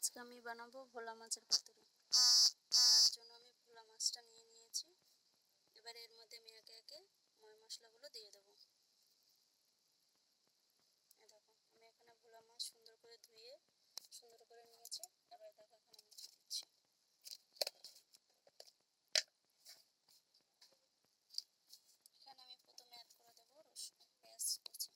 আজকে আমি বানাবো ভোলা মাছের পাতুরি। তার জন্য আমি ভোলা মাছটা নিয়ে নিয়েছি। এবার এর মধ্যে আমি একে একে ময় মশলাগুলো দিয়ে দেবো। দেখো আমি এখানে ভোলা মাছ সুন্দর করে ধুয়ে সুন্দর করে নিয়েছি। এবার দেখো এখানে আমি দিচ্ছি। এখানে আমি প্রথমে অ্যাড করে দেবো রসুন পেঁয়াজ কুচি।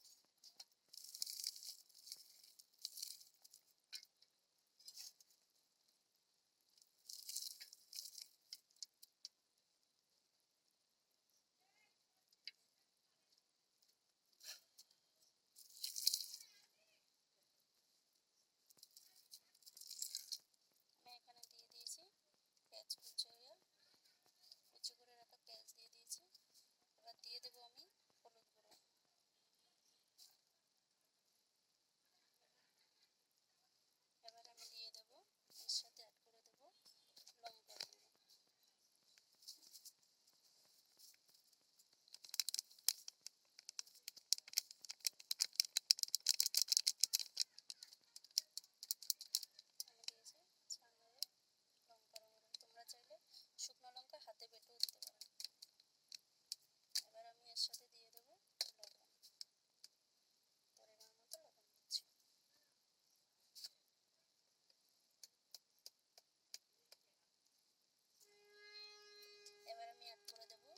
আমি এখানে দিয়ে দিয়েছি পেঁয়াজ কুচি করে রাখা পেঁয়াজ দিয়ে দিয়েছি। এবার দিয়ে দেবো আমি হলুদ গুঁড়ো। এবার আমি দিয়ে দেবো এর সাথে অ্যাড করে দেবো লঙ্কার গুঁড়ো। আমি দিয়েছি ঝালমুড়ি লঙ্কার গুঁড়ো, তোমরা চাইলে শুকনো লঙ্কা হাতে বেটেও দিতে পারো। এবার আমি এর সাথে দিয়ে দেবো লবণ, পরিমাণ মতো লবণ দিচ্ছি। এবার আমি অ্যাড করে দেবো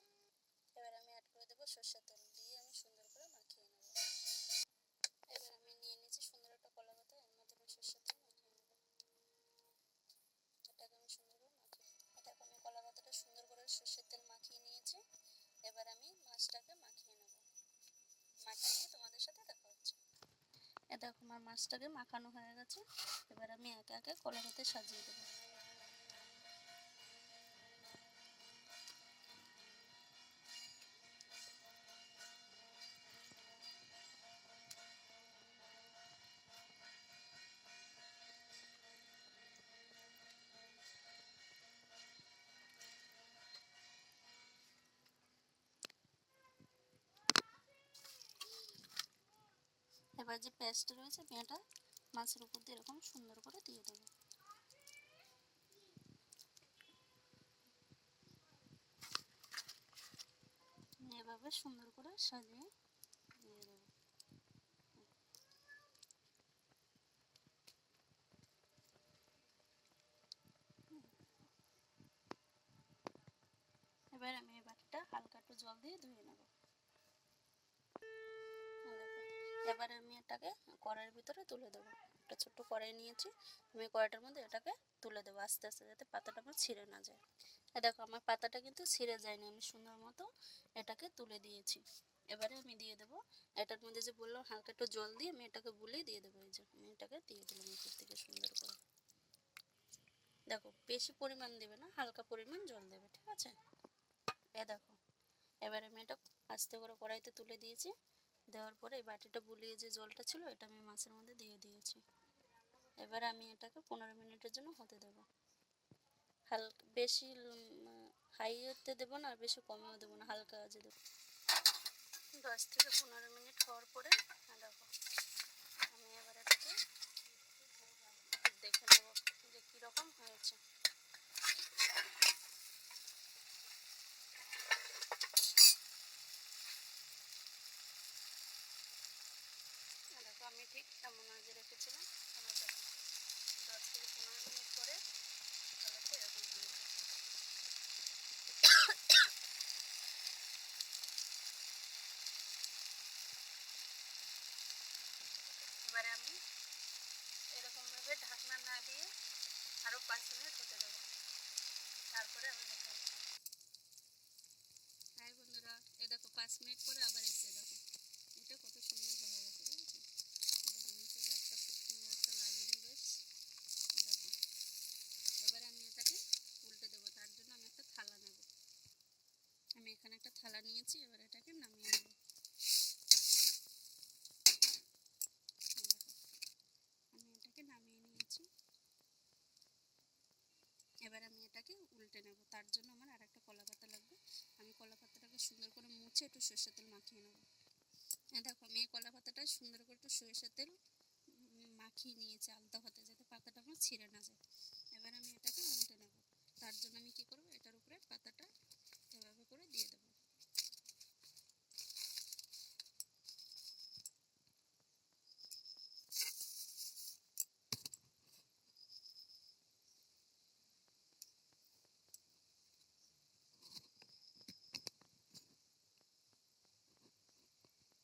সরষের তেল দিয়ে আমি সুন্দর করে মাখিয়ে নেব। এবার আমি নিয়ে নিয়েছি সুন্দর একটা কলা পাতা, এর মধ্যে আমি সরষের তেল মাখিয়ে নেব। এটাকে আমি সুন্দর করে মাখিয়ে দেখো আমি কলা পাতাটা সুন্দর করে সরষের তেল মাখিয়ে নিয়েছি। এবার আমি মাছটাকে মাখিয়ে নেব। মাখিয়ে নিয়ে তোমাদের সাথে দেখা হচ্ছে। দেখো আমার মাছটাকে মাখানো হয়ে গেছে। এবার আমি একে একে কলা পাতায় সাজিয়ে দেবো। এবার যে পেস্ট রয়েছে এটা মাছের উপর দিয়ে এরকম সুন্দর করে দিয়ে দেবো। এভাবে সুন্দর করে সাজিয়ে দিয়ে দেবো। এবার আমি এই বাটিটা হালকা একটু জল দিয়ে ধুয়ে নেব। এবারে আমি এটাকে কড়াইয়ের ভিতরে তুলে দেবো। একটা ছোট্ট কড়াই নিয়েছি, আমি কড়াইটার মধ্যে এটাকে তুলে দেবো আস্তে আস্তে, যাতে পাতাটা আমার ছিঁড়ে না যায়। দেখো আমার পাতাটা কিন্তু ছিঁড়ে যায়নি, আমি সুন্দর মতো এটাকে তুলে দিয়েছি। এবারে আমি দিয়ে দেবো এটার মধ্যে যে বললাম হালকা একটু জল দিয়ে আমি এটাকে বুলিয়ে দিয়ে দেবো। এই যে আমি এটাকে দিয়ে দিলাম উপর থেকে সুন্দর করে। দেখো বেশি পরিমাণ দেবে না, হালকা পরিমাণ জল দেবে, ঠিক আছে? দেখো এবার আমি এটা আস্তে করে কড়াইতে তুলে দিয়েছি। দেওয়ার পরে এই বাটিটা বুলিয়ে যে জলটা ছিল এটা আমি মাছের মধ্যে দিয়ে দিয়েছি। এবার আমি এটাকে 15 মিনিটের জন্য হতে দেবো। হালকা বেশি হাইতে দেবো না, আর বেশি কমেও দেবো না, হালকা আঁচে দেবো। 10 থেকে 15 মিনিট হওয়ার পরে দেখো আমি এবার এটাকে দেখে নেবো যে কীরকম হয়েছে। দেখো আমি ঠিক এমন আঁচে রেখেছিলাম। আমার দেখো 10 থেকে 15 মিনিট পরে কালারটা এরকম হয়েছে। এবারে আমি এরকমভাবে ঢাকনা না দিয়ে আরও 5 মিনিট হতে দেবো, তারপরে আমি দেখা হচ্ছে। হাই বন্ধুরা, দেখো 5 মিনিট পরে আবার এসে দেখো এটা কত সুন্দর হয়ে গেছে, ঠিক আছে? দেখো নিচে ডাকটা খুব সুন্দর একটা লাগেনি বেশ। দেখো এবারে আমি এটাকে উল্টে দেবো, তার জন্য আমি একটা থালা নেব। আমি এখানে একটা থালা নিয়েছি, এবার এটাকে নামিয়ে নেব। আমি এটাকে নামিয়ে নিয়েছি। এবার আমি এটাকে উল্টে নেব, তার জন্য আমার আর একটা কলা পাতা লাগবে। আমি কলা পাতাটাকে সুন্দর করে মুছে একটু সরষের তেল মাখিয়ে নেব। দেখো আমি এই কলা পাতাটা সুন্দর করে একটু সরষের তেল মাখিয়ে নিয়েছি আলতো হাতে, যাতে পাতাটা আমার ছিঁড়ে না যায়। এবার আমি এটাকে উল্টে নেব। তার জন্য আমি কি করব, এটার উপরে পাতাটা এভাবে করে দিয়ে দেব।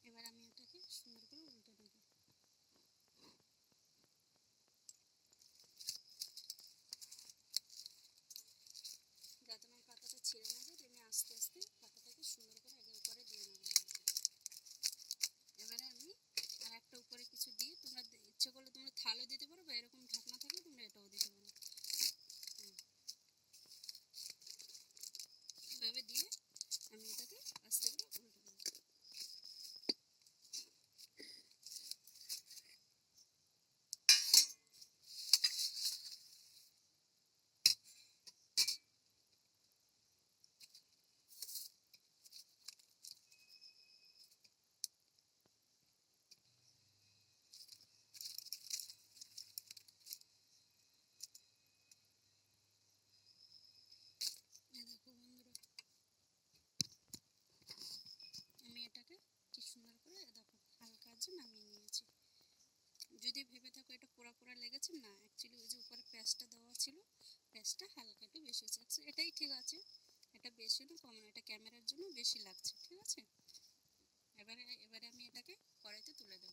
এবার আমি এটাকে সুন্দর করে উল্টে নেব। যাতে আমার পাতাটা ছিঁড়ে না যায়, আমি আস্তে আস্তে পাতাটাকে সুন্দর করে আগে উপরে দিয়ে নেব। এবারে আমি আর একটা উপরে কিছু দিয়ে, তোমরা ইচ্ছে করলে তোমরা থালও দিতে পারো, বা এরকম ঢাকনা থাকলে তোমরা এটাও দিতে পারো। এভাবে দিয়ে আমি এটাকে আস্তে করে উল্টে নেব। দেখো বন্ধুরা, আমি এটাকে কি সুন্দর করে দেখো হালকা আছে নামিয়ে নিয়েছি। যদি ভেবে থাকো এটা পোড়া পোড়া লেগেছে, না, অ্যাকচুয়ালি ওই যে উপরে পেঁয়াজটা দেওয়া ছিল, পেঁয়াজটা হালকা একটু বেশি হয়েছে, এটাই ঠিক আছে। এটা বেশি না কম না, এটা ক্যামেরার জন্য বেশি লাগছে, ঠিক আছে। এবারে আমি এটাকে কড়াইতে তুলে দেবো।